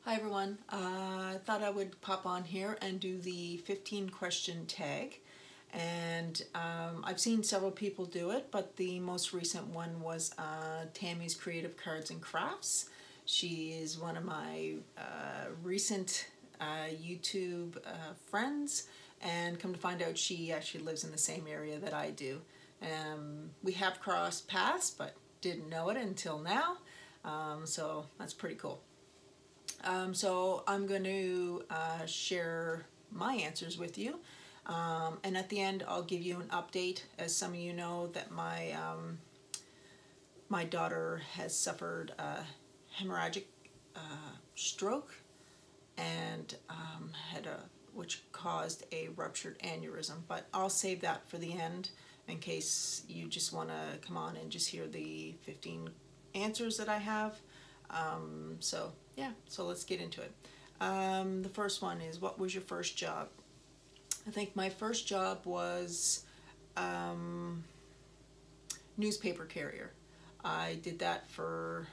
Hi everyone. I thought I would pop on here and do the 15 question tag, and I've seen several people do it, but the most recent one was Tammy's Creative Cards and Crafts. She is one of my recent YouTube friends, and come to find out she actually lives in the same area that I do. We have crossed paths but didn't know it until now, so that's pretty cool. So I'm going to share my answers with you, and at the end I'll give you an update. As some of you know, that my daughter has suffered a hemorrhagic stroke and which caused a ruptured aneurysm, but I'll save that for the end in case you just want to come on and just hear the 15 answers that I have. So yeah, so let's get into it. The first one is, what was your first job? I think my first job was newspaper carrier. I did that for,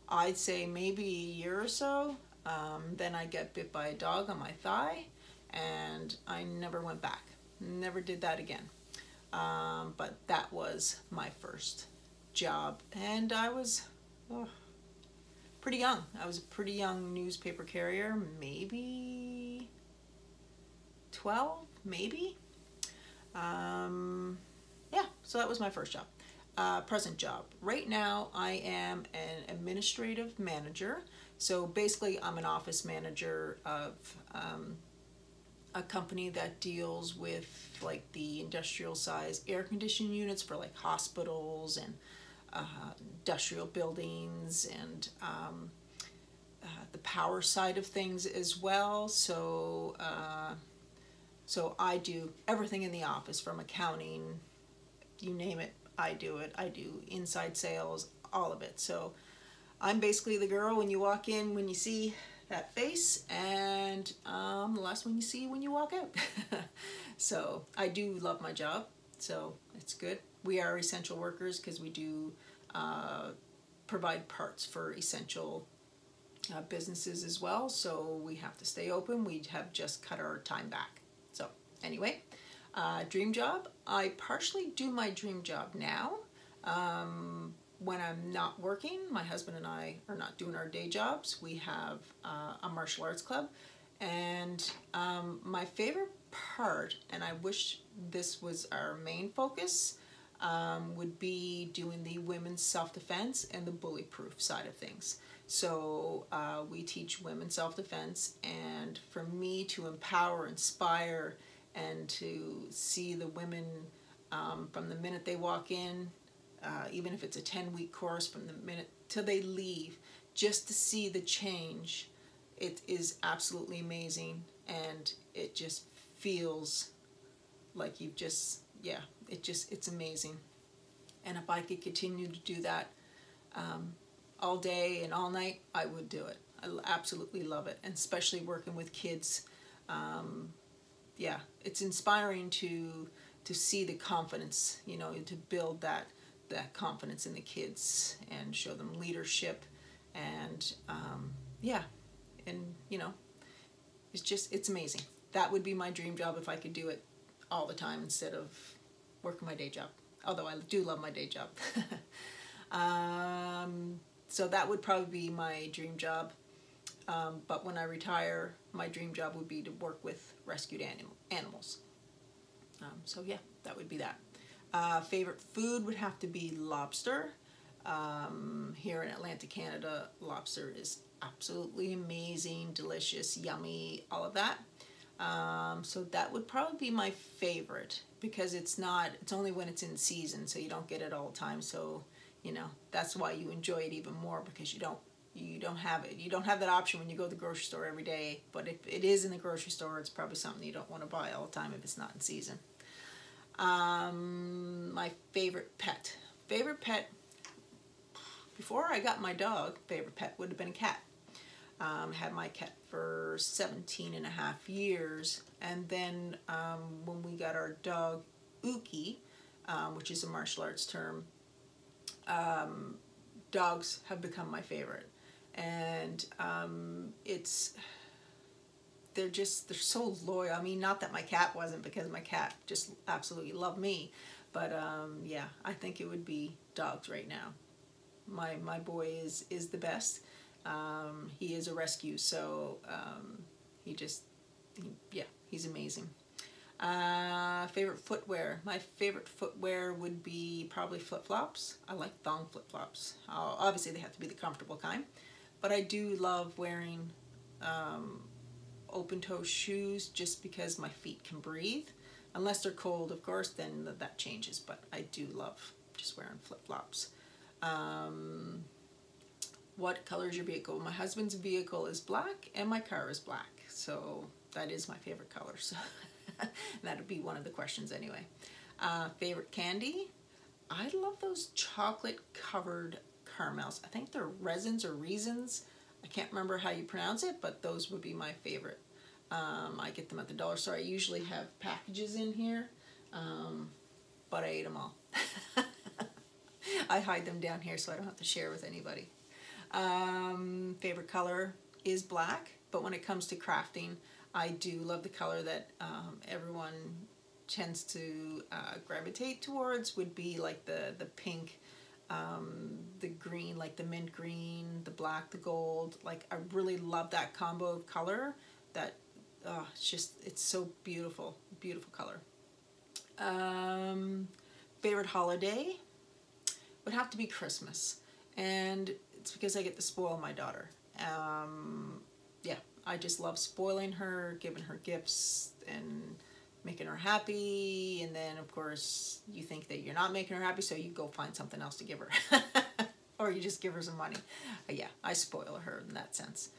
I'd say, maybe a year or so. Then I got bit by a dog on my thigh and I never went back. Never did that again. But that was my first job, and I was pretty young. I was a pretty young newspaper carrier, maybe 12, maybe. Yeah, so that was my first job. Present job. Right now I am an administrative manager. So basically I'm an office manager of a company that deals with like the industrial size air conditioning units for like hospitals and industrial buildings, and the power side of things as well. So so I do everything in the office, from accounting, you name it, I do it. I do inside sales, all of it. So I'm basically the girl when you walk in, when you see that face, and the last one you see when you walk out. So I do love my job, so it's good. We are essential workers because we do provide parts for essential businesses as well, so we have to stay open. We have just cut our time back. So anyway, dream job. I partially do my dream job now. When I'm not working, my husband and I are not doing our day jobs. We have a martial arts club, and my favorite part, and I wish this was our main focus, would be doing the women's self-defense and the bully-proof side of things. So we teach women self-defense, and for me to empower, inspire, and to see the women from the minute they walk in, even if it's a 10-week course, from the minute till they leave, just to see the change, it is absolutely amazing, and it just feels like you've just, yeah, it's amazing. And if I could continue to do that all day and all night, I would do it. I absolutely love it, and especially working with kids. Yeah, it's inspiring to see the confidence, you know, to build that confidence in the kids and show them leadership, and yeah, and you know, it's amazing. That would be my dream job if I could do it all the time instead of working my day job, although I do love my day job. So that would probably be my dream job, but when I retire, my dream job would be to work with rescued animals. So yeah, that would be that. Favorite food would have to be lobster. Here in Atlantic, Canada, lobster is absolutely amazing, delicious, yummy, all of that. So that would probably be my favorite, because it's only when it's in season, so you don't get it all the time. So, you know, that's why you enjoy it even more, because you don't have it. You don't have that option when you go to the grocery store every day. But if it is in the grocery store, it's probably something you don't want to buy all the time if it's not in season. My favorite pet. Before I got my dog, favorite pet would have been a cat. Had my cat for 17 and a half years, and then when we got our dog Uki, which is a martial arts term, dogs have become my favorite. and they're so loyal. I mean, not that my cat wasn't, because my cat just absolutely loved me, but yeah, I think it would be dogs right now. My boy is the best. He is a rescue, so yeah, he's amazing. Favorite footwear. My favorite footwear would be probably flip-flops. I like thong flip-flops. Obviously they have to be the comfortable kind, but I do love wearing open-toe shoes just because my feet can breathe. Unless they're cold, of course, then that changes, but I do love just wearing flip-flops. What color is your vehicle? My husband's vehicle is black and my car is black, so that is my favorite color. So that would be one of the questions anyway. Favorite candy? I love those chocolate covered caramels. I think they're resins or raisins. I can't remember how you pronounce it, but those would be my favorite. I get them at the dollar store. I usually have packages in here, but I ate them all. I hide them down here so I don't have to share with anybody. Favorite color is black, but when it comes to crafting, I do love the color that everyone tends to gravitate towards, would be like the pink, the green, like the mint green, the black, the gold. Like, I really love that combo of color. That it's so beautiful, beautiful color. Favorite holiday would have to be Christmas, and it's because I get to spoil my daughter. Yeah, I just love spoiling her, giving her gifts, and making her happy. And then, of course, you think that you're not making her happy, so you go find something else to give her. Or you just give her some money. Yeah, I spoil her in that sense.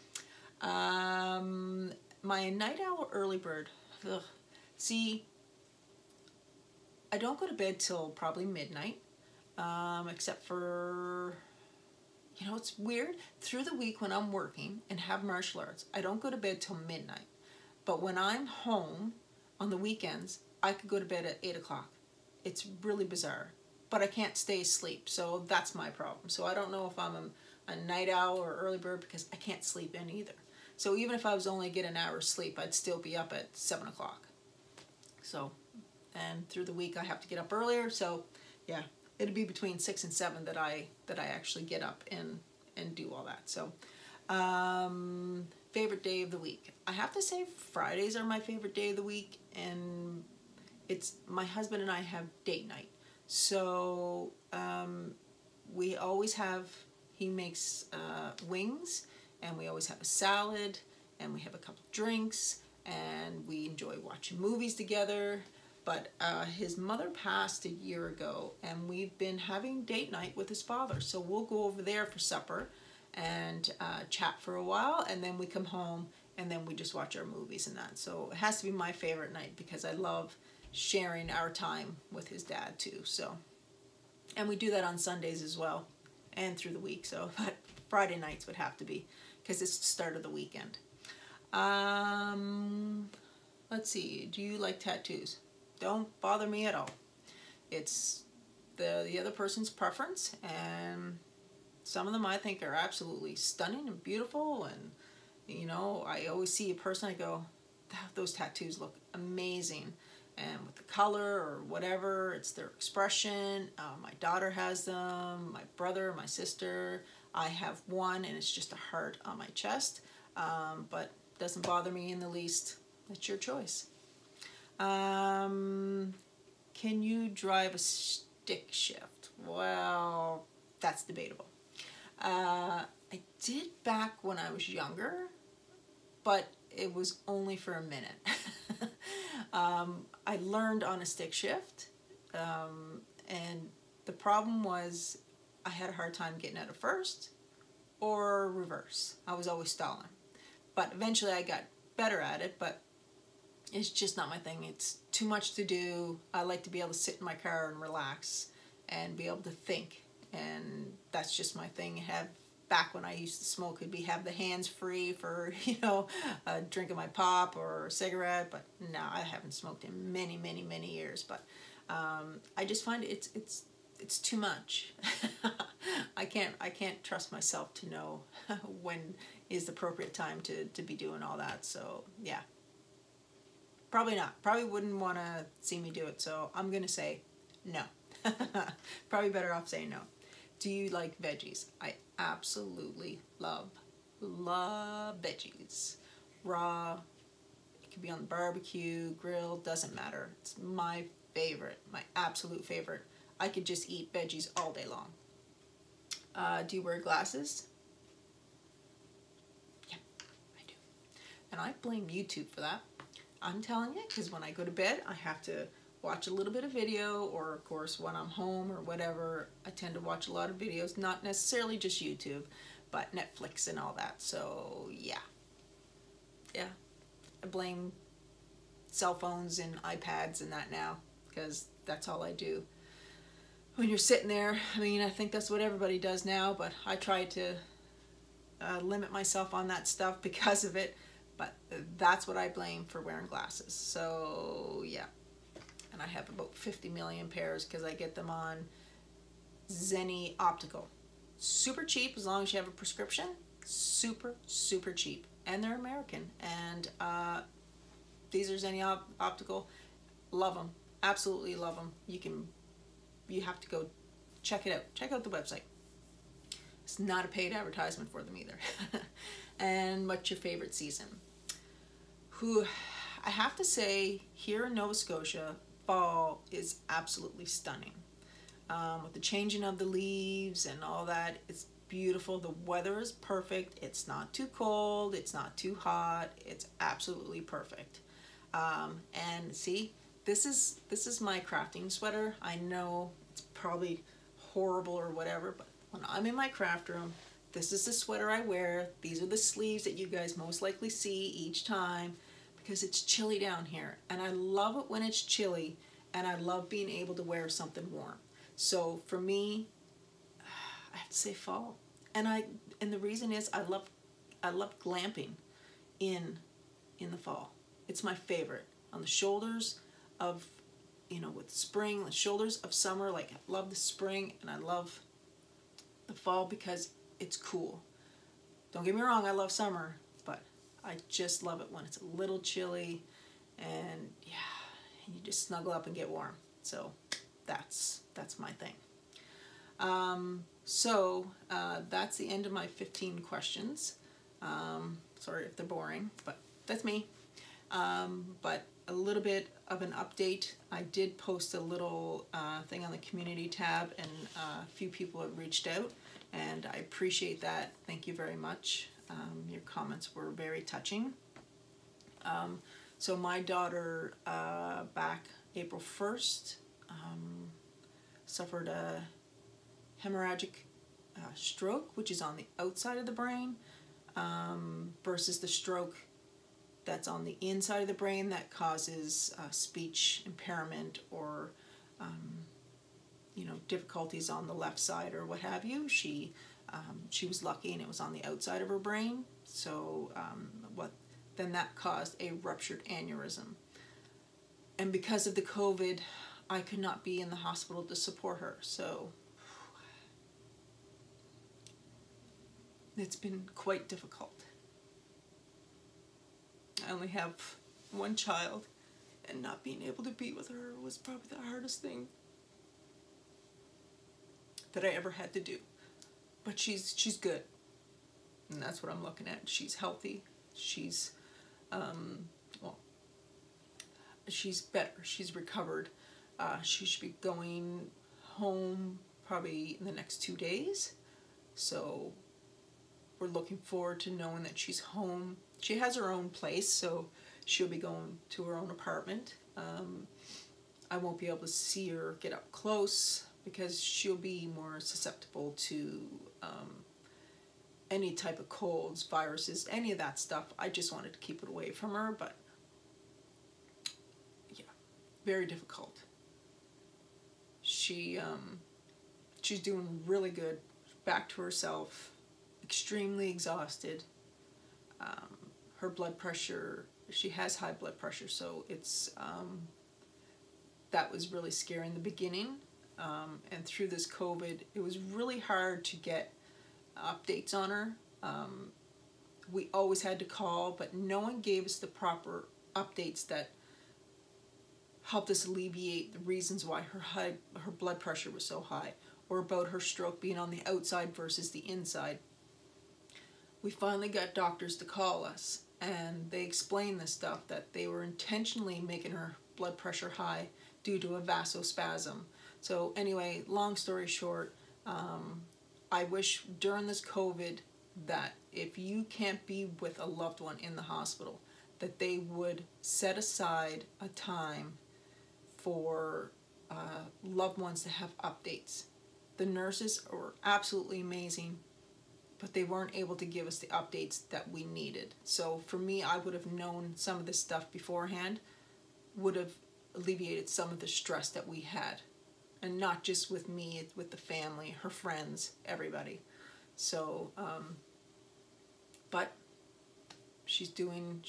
My night owl or early bird. Ugh. See, I don't go to bed till probably midnight, except for... You know, it's weird. Through the week when I'm working and have martial arts, I don't go to bed till midnight. But when I'm home on the weekends, I could go to bed at 8 o'clock. It's really bizarre. But I can't stay asleep, so that's my problem. So I don't know if I'm a night owl or early bird, because I can't sleep in either. So even if I was only get an hour's sleep, I'd still be up at 7 o'clock. So, and through the week I have to get up earlier, so yeah. It'd be between 6 and 7 that I actually get up and do all that. So, favorite day of the week. I have to say Fridays are my favorite day of the week, and it's my husband and I have date night. So we always have, he makes wings, and we always have a salad, and we have a couple drinks, and we enjoy watching movies together. But his mother passed a year ago, and we've been having date night with his father. So we'll go over there for supper and chat for a while, and then we come home, and then we just watch our movies and that. So it has to be my favorite night, because I love sharing our time with his dad too. So, and we do that on Sundays as well, and through the week. So, but Friday nights would have to be, because it's the start of the weekend. Let's see. Do you like tattoos? Don't bother me at all. It's the other person's preference, and some of them I think are absolutely stunning and beautiful, and you know, I always see a person, I go, those tattoos look amazing, and with the color or whatever, it's their expression. My daughter has them, my brother, my sister. I have one, and it's just a heart on my chest, but doesn't bother me in the least. It's your choice. Can you drive a stick shift? Well, that's debatable. I did back when I was younger, but it was only for a minute. I learned on a stick shift, and the problem was I had a hard time getting out of first or reverse. I was always stalling. But eventually I got better at it, but it's just not my thing. It's too much to do. I like to be able to sit in my car and relax and be able to think, and that's just my thing. Back when I used to smoke, have the hands free for, you know, drinking my pop or a cigarette, but now I haven't smoked in many, many, many years. But I just find it's too much. I can't trust myself to know when is the appropriate time to be doing all that. So yeah, probably not. Probably wouldn't want to see me do it. So I'm gonna say no. Probably better off saying no. Do you like veggies? I absolutely love veggies. Raw, it could be on the barbecue, grill, doesn't matter. It's my favorite, my absolute favorite. I could just eat veggies all day long. Do you wear glasses? Yeah, I do. And I blame YouTube for that. I'm telling you, because when I go to bed, I have to watch a little bit of video, or of course when I'm home or whatever, I tend to watch a lot of videos, not necessarily just YouTube, but Netflix and all that. So yeah, I blame cell phones and iPads and that now, because that's all I do. When you're sitting there, I mean, I think that's what everybody does now, but I try to limit myself on that stuff because of it, but that's what I blame for wearing glasses. So yeah, and I have about 50 million pairs because I get them on Zenni Optical. Super cheap as long as you have a prescription. Super, super cheap. And they're American. And these are Zenni Optical. Love them. Absolutely love them. You have to go check it out. Check out the website. It's not a paid advertisement for them either. And what's your favorite season? I have to say, here in Nova Scotia, fall is absolutely stunning. With the changing of the leaves and all that, it's beautiful. The weather is perfect. It's not too cold. It's not too hot. It's absolutely perfect. And see, this is my crafting sweater. I know it's probably horrible or whatever, but when I'm in my craft room, this is the sweater I wear. These are the sleeves that you guys most likely see each time, because it's chilly down here. And I love it when it's chilly, and I love being able to wear something warm. So for me, I have to say fall. And the reason is I love glamping in the fall. It's my favorite. On the shoulders of, with spring, the shoulders of summer, like I love the spring and I love the fall because it's cool. Don't get me wrong, I love summer, but I just love it when it's a little chilly and yeah, and you just snuggle up and get warm. So that's my thing. That's the end of my 15 questions. Sorry if they're boring, but that's me. But a little bit of an update. I did post a little thing on the community tab, and a few people have reached out, and I appreciate that. Thank you very much. Your comments were very touching. So my daughter, back April 1st, suffered a hemorrhagic stroke, which is on the outside of the brain, versus the stroke that's on the inside of the brain that causes speech impairment or difficulties on the left side or what have you. She was lucky and it was on the outside of her brain, so then that caused a ruptured aneurysm. And because of the COVID, I could not be in the hospital to support her, so it's been quite difficult. I only have one child, and not being able to be with her was probably the hardest thing that I ever had to do. But she's good, and that's what I'm looking at. She's healthy. She's she's better. She's recovered. She should be going home probably in the next 2 days. So we're looking forward to knowing that she's home. She has her own place, so she'll be going to her own apartment. I won't be able to see her get up close because she'll be more susceptible to any type of colds, viruses, any of that stuff. I just wanted to keep it away from her, but yeah, very difficult. She's doing really good, back to herself, extremely exhausted. Her blood pressure, she has high blood pressure, so it's that was really scary in the beginning. and through this COVID, it was really hard to get updates on her. We always had to call, but no one gave us the proper updates that helped us alleviate the reasons why her blood pressure was so high, or about her stroke being on the outside versus the inside. We finally got doctors to call us, and they explained this stuff, that they were intentionally making her blood pressure high due to a vasospasm. So anyway, long story short, I wish during this COVID that if you can't be with a loved one in the hospital, that they would set aside a time for loved ones to have updates. The nurses were absolutely amazing, but they weren't able to give us the updates that we needed. So for me, I would have known some of this stuff beforehand, would have alleviated some of the stress that we had. And not just with me, with the family, her friends, everybody. So, but she's doing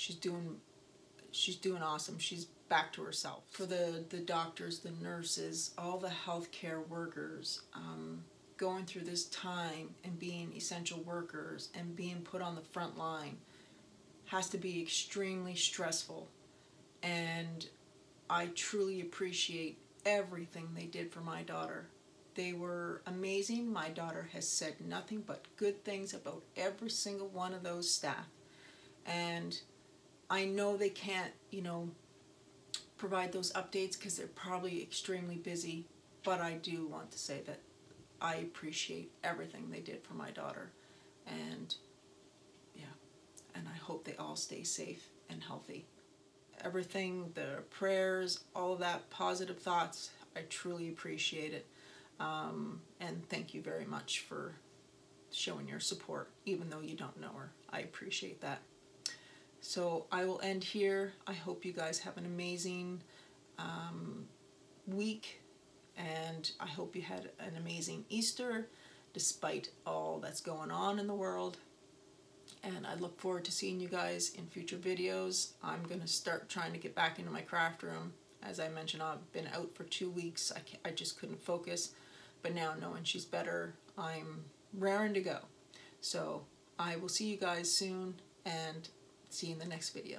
awesome. She's back to herself. For the doctors, the nurses, all the healthcare workers, going through this time and being essential workers and being put on the front line has to be extremely stressful. And I truly appreciate everything they did for my daughter. They were amazing. My daughter has said nothing but good things about every single one of those staff. And I know they can't, provide those updates because they're probably extremely busy, but I do want to say that I appreciate everything they did for my daughter. And yeah, and I hope they all stay safe and healthy. Everything, the prayers, all of that, positive thoughts, I truly appreciate it. And thank you very much for showing your support, even though you don't know her. I appreciate that. So I will end here. I hope you guys have an amazing week, and I hope you had an amazing Easter despite all that's going on in the world. And I look forward to seeing you guys in future videos. I'm going to start trying to get back into my craft room. As I mentioned, I've been out for 2 weeks. I just couldn't focus. But now, knowing she's better, I'm raring to go. So I will see you guys soon, and see you in the next video.